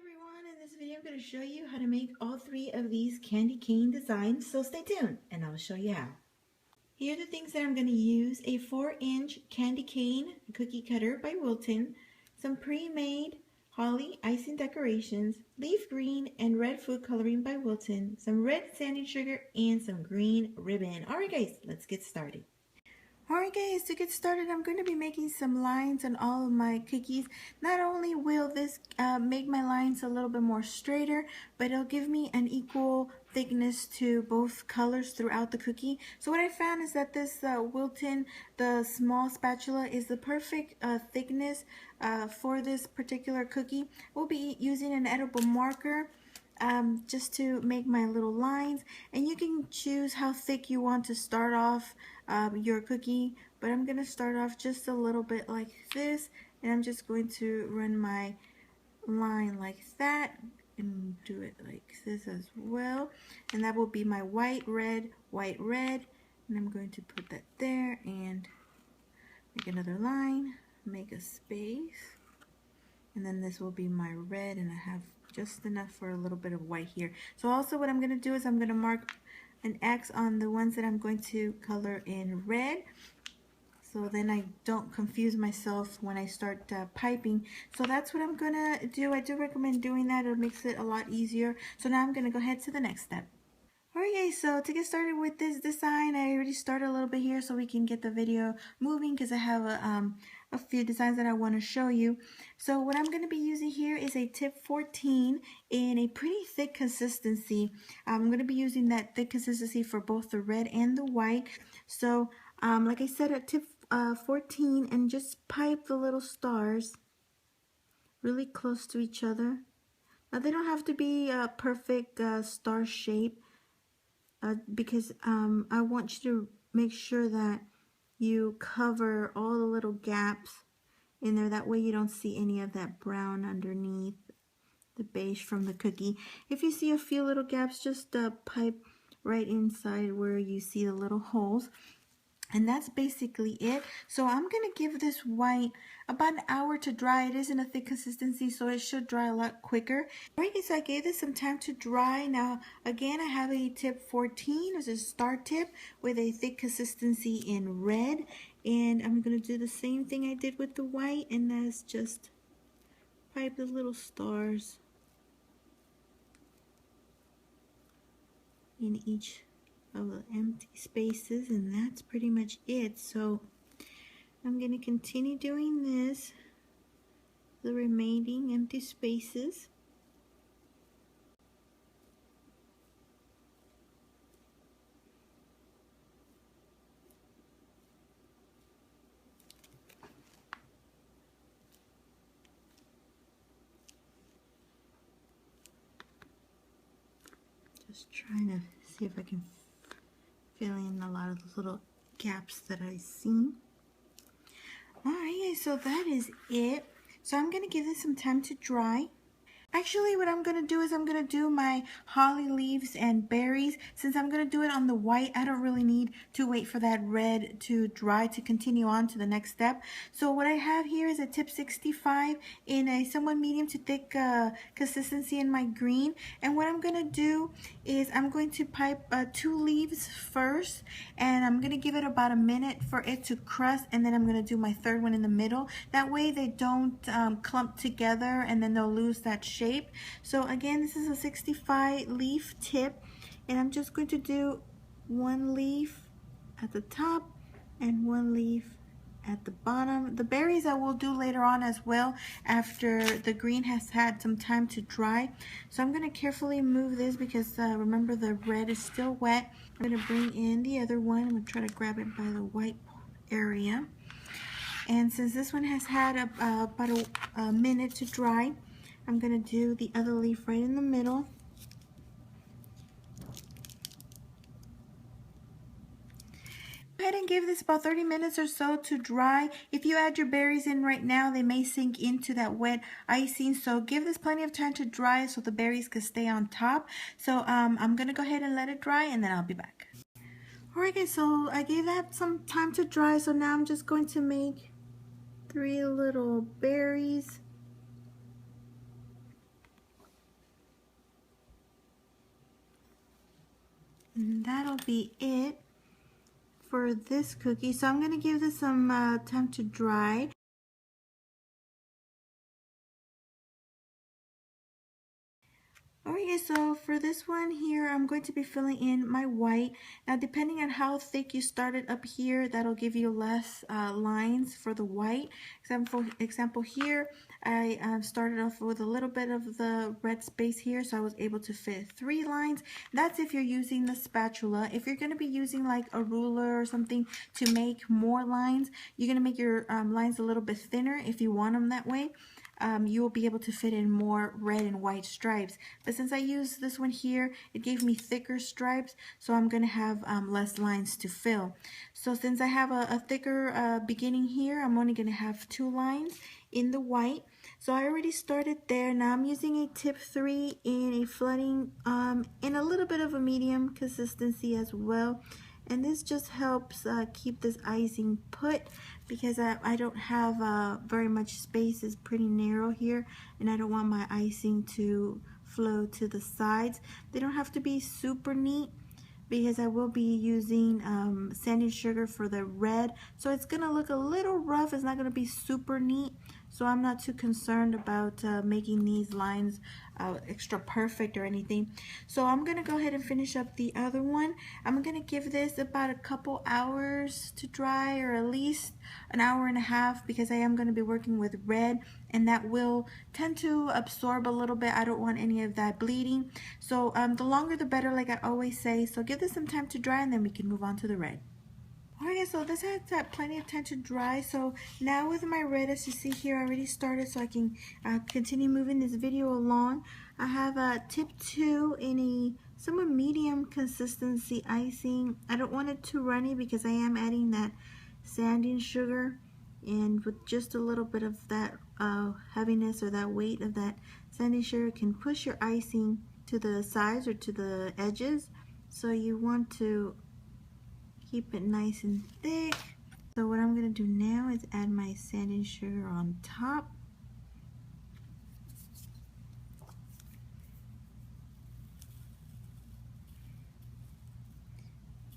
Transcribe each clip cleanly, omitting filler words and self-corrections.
everyone, in this video I'm going to show you how to make all three of these candy cane designs, so stay tuned and I'll show you how. Here are the things that I'm going to use: a 4-inch candy cane cookie cutter by Wilton, some pre-made holly icing decorations, leaf green and red food coloring by Wilton, some red sanding sugar, and some green ribbon. Alright guys, let's get started. Alright guys, to get started, I'm going to be making some lines on all of my cookies. Not only will this make my lines a little bit more straighter, but it'll give me an equal thickness to both colors throughout the cookie. So what I found is that this Wilton, the small spatula, is the perfect thickness for this particular cookie. We'll be using an edible marker just to make my little lines, and you can choose how thick you want to start off your cookie, but I'm going to start off just a little bit like this, and I'm just going to run my line like that and do it like this as well, and that will be my white, red, and I'm going to put that there and make another line, make a space, and then this will be my red, and I have just enough for a little bit of white here. So also what I'm going to do is I'm going to mark an X on the ones that I'm going to color in red, so then I don't confuse myself when I start piping. So that's what I'm going to do. I do recommend doing that. It makes it a lot easier. So now I'm going to go ahead to the next step. Alright guys, so to get started with this design, I already started a little bit here so we can get the video moving, because I have a few designs that I want to show you. So what I'm going to be using here is a tip 14 in a pretty thick consistency. I'm going to be using that thick consistency for both the red and the white. So like I said, at tip 14, and just pipe the little stars really close to each other. Now they don't have to be a perfect star shape. Because I want you to make sure that you cover all the little gaps in there. That way you don't see any of that brown underneath the beige from the cookie. If you see a few little gaps, just pipe right inside where you see the little holes. And that's basically it. So I'm going to give this white about an hour to dry. It isn't a thick consistency, so it should dry a lot quicker. Alright guys, so I gave this some time to dry. Now again, I have a tip 14 as a start tip with a thick consistency in red. And I'm going to do the same thing I did with the white, and that's just pipe the little stars in each of the empty spaces, and that's pretty much it. So I'm going to continue doing this, the remaining empty spaces. Just trying to see if I can fill in a lot of the little gaps that I see. Alright, so that is it. So I'm going to give this some time to dry. Actually, what I'm going to do is I'm going to do my holly leaves and berries. Since I'm going to do it on the white, I don't really need to wait for that red to dry to continue on to the next step. So what I have here is a tip 65 in a somewhat medium to thick consistency in my green. And what I'm going to do is I'm going to pipe 2 leaves first, and I'm going to give it about a minute for it to crust, and then I'm going to do my third one in the middle. That way they don't clump together and then they'll lose that shape. So again, this is a 65 leaf tip, and I'm just going to do 1 leaf at the top and 1 leaf at the bottom. The berries I will do later on as well, after the green has had some time to dry. So I'm going to carefully move this because remember, the red is still wet. I'm going to bring in the other one. I'm going to try to grab it by the white area. And since this one has had about a minute to dry, I'm going to do the other leaf right in the middle. Go ahead and give this about 30 minutes or so to dry. If you add your berries in right now, they may sink into that wet icing. So give this plenty of time to dry so the berries can stay on top. So I'm going to go ahead and let it dry, and then I'll be back. Alright guys, so I gave that some time to dry. So now I'm just going to make 3 little berries. that'll be it for this cookie. So I'm going to give this some time to dry. Alright, so for this one here, I'm going to be filling in my white. Now, depending on how thick you started up here, that'll give you less lines for the white. Example here, I started off with a little bit of the red space here, so I was able to fit 3 lines. That's if you're using the spatula. If you're going to be using like a ruler or something to make more lines, you're going to make your lines a little bit thinner if you want them that way. You will be able to fit in more red and white stripes. But since I used this one here, it gave me thicker stripes, so I'm going to have less lines to fill. So since I have a thicker beginning here, I'm only going to have 2 lines in the white. So I already started there. Now I'm using a tip 3 in a flooding in a little bit of a medium consistency as well. And this just helps keep this icing put, because I don't have very much space. It's pretty narrow here, and I don't want my icing to flow to the sides. They don't have to be super neat, because I will be using sanding sugar for the red, so it's gonna look a little rough. It's not gonna be super neat, so I'm not too concerned about making these lines extra perfect or anything. So I'm gonna go ahead and finish up the other one. I'm gonna give this about a couple hours to dry, or at least an hour and a half, because I am gonna be working with red, and that will tend to absorb a little bit. I don't want any of that bleeding. So the longer the better, like I always say. So give this some time to dry, and then we can move on to the red. Alright, so this has plenty of time to dry. So now with my red, as you see here, I already started, so I can continue moving this video along. I have tip 2 in a somewhat medium consistency icing. I don't want it too runny, because I am adding that sanding sugar, and with just a little bit of that heaviness or that weight of that sanding sugar can push your icing to the sides or to the edges. So you want to keep it nice and thick. So what I'm going to do now is add my sanding sugar on top.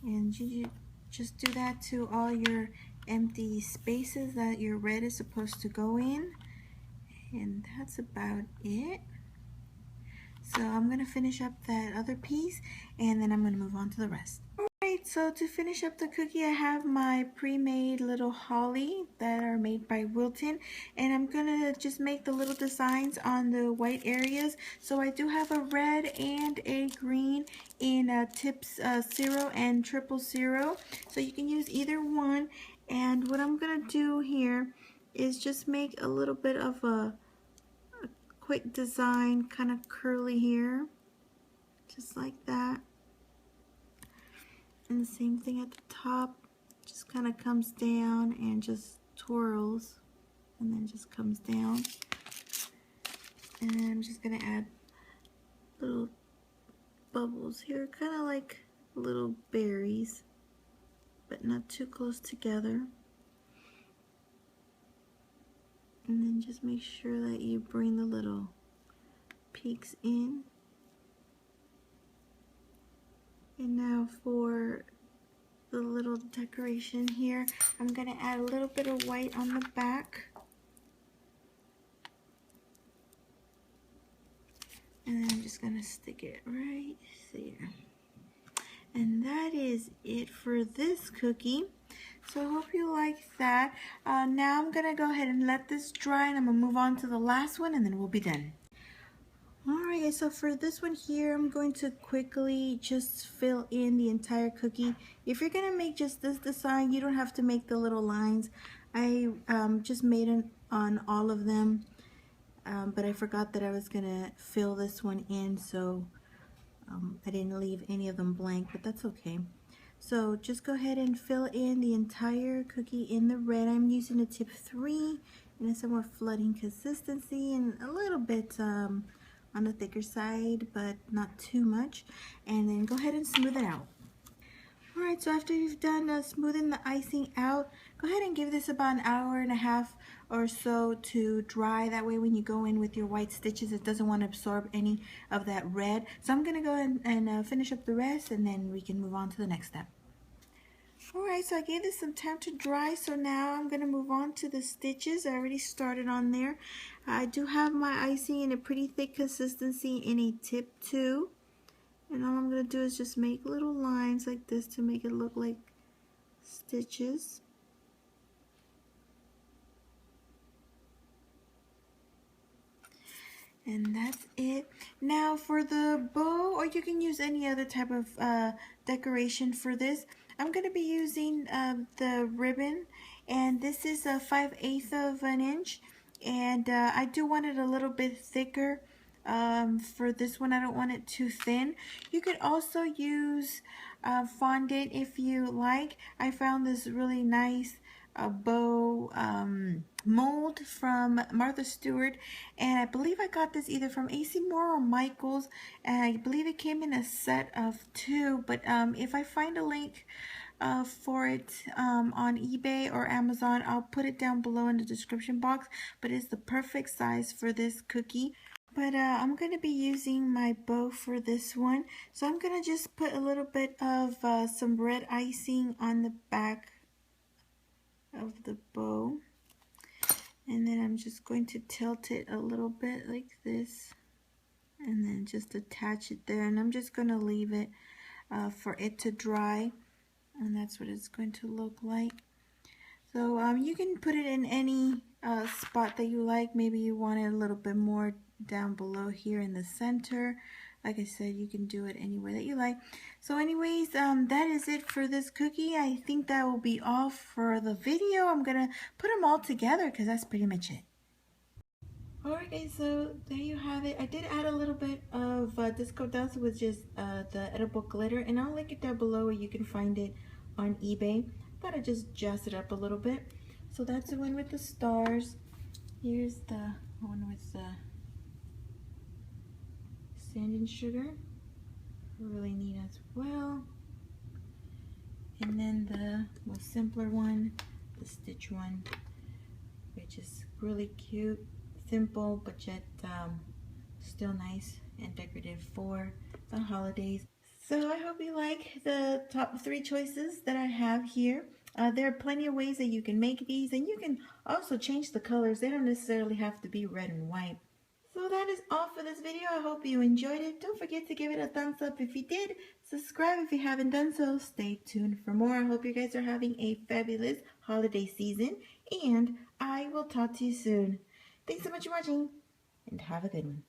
And you just do that to all your empty spaces that your red is supposed to go in. And that's about it. So I'm going to finish up that other piece, and then I'm going to move on to the rest. Alright, so to finish up the cookie, I have my pre-made little holly that are made by Wilton, and I'm going to just make the little designs on the white areas. So I do have a red and a green in tips 0 and 000, so you can use either one. And what I'm going to do here is just make a little bit of a quick design, kind of curly here, just like that. And the same thing at the top, just kind of comes down and just twirls, and then just comes down. And I'm just going to add little bubbles here, kind of like little berries, but not too close together. And then just make sure that you bring the little peaks in. And now for the little decoration here, I'm going to add a little bit of white on the back. And then I'm just going to stick it right there. And that is it for this cookie. So I hope you like that. Now I'm going to go ahead and let this dry, and I'm going to move on to the last one, and then we'll be done. Alright, so for this one here, I'm going to quickly just fill in the entire cookie. If you're going to make just this design, you don't have to make the little lines. I just made it on all of them, but I forgot that I was going to fill this one in, so I didn't leave any of them blank, but that's okay. So just go ahead and fill in the entire cookie in the red. I'm using a tip 3 in a somewhat flooding consistency, and a little bit on the thicker side, but not too much. And then go ahead and smooth it out. Alright, so after you've done smoothing the icing out, go ahead and give this about an hour and a half or so to dry. That way when you go in with your white stitches, it doesn't want to absorb any of that red. So I'm going to go and finish up the rest, and then we can move on to the next step. Alright, so I gave this some time to dry, so now I'm going to move on to the stitches. I already started on there. I do have my icing in a pretty thick consistency in a tip 2. And all I'm going to do is just make little lines like this to make it look like stitches. And that's it. Now for the bow, or you can use any other type of decoration for this, I'm going to be using the ribbon, and this is a 5/8 of an inch, and I do want it a little bit thicker. For this one, I don't want it too thin. You could also use fondant if you like. I found this really nice bow mold from Martha Stewart, and I believe I got this either from AC Moore or Michael's, and I believe it came in a set of 2, but if I find a link for it on eBay or Amazon, I'll put it down below in the description box, but it's the perfect size for this cookie. But I'm going to be using my bow for this one, so I'm going to just put a little bit of some red icing on the back of the bow, and then I'm just going to tilt it a little bit like this, and then just attach it there, and I'm just going to leave it for it to dry, and that's what it's going to look like. So you can put it in any spot that you like. Maybe you want it a little bit more down below here in the center. Like I said, you can do it anywhere that you like. So anyways, that is it for this cookie. I think that will be all for the video. I'm gonna put them all together because that's pretty much it. Alright guys, so there you have it. I did add a little bit of disco dust with just the edible glitter, and I'll link it down below where you can find it on eBay. Thought I'd just jazz it up a little bit. So that's the one with the stars. Here's the one with the sand and sugar. Really neat as well. And then the more simpler one, the stitch one, which is really cute, simple, but yet still nice and decorative for the holidays. So I hope you like the top 3 choices that I have here. There are plenty of ways that you can make these, and you can also change the colors. They don't necessarily have to be red and white. So that is all for this video. I hope you enjoyed it. Don't forget to give it a thumbs up if you did. Subscribe if you haven't done so. Stay tuned for more. I hope you guys are having a fabulous holiday season, and I will talk to you soon. Thanks so much for watching, and have a good one.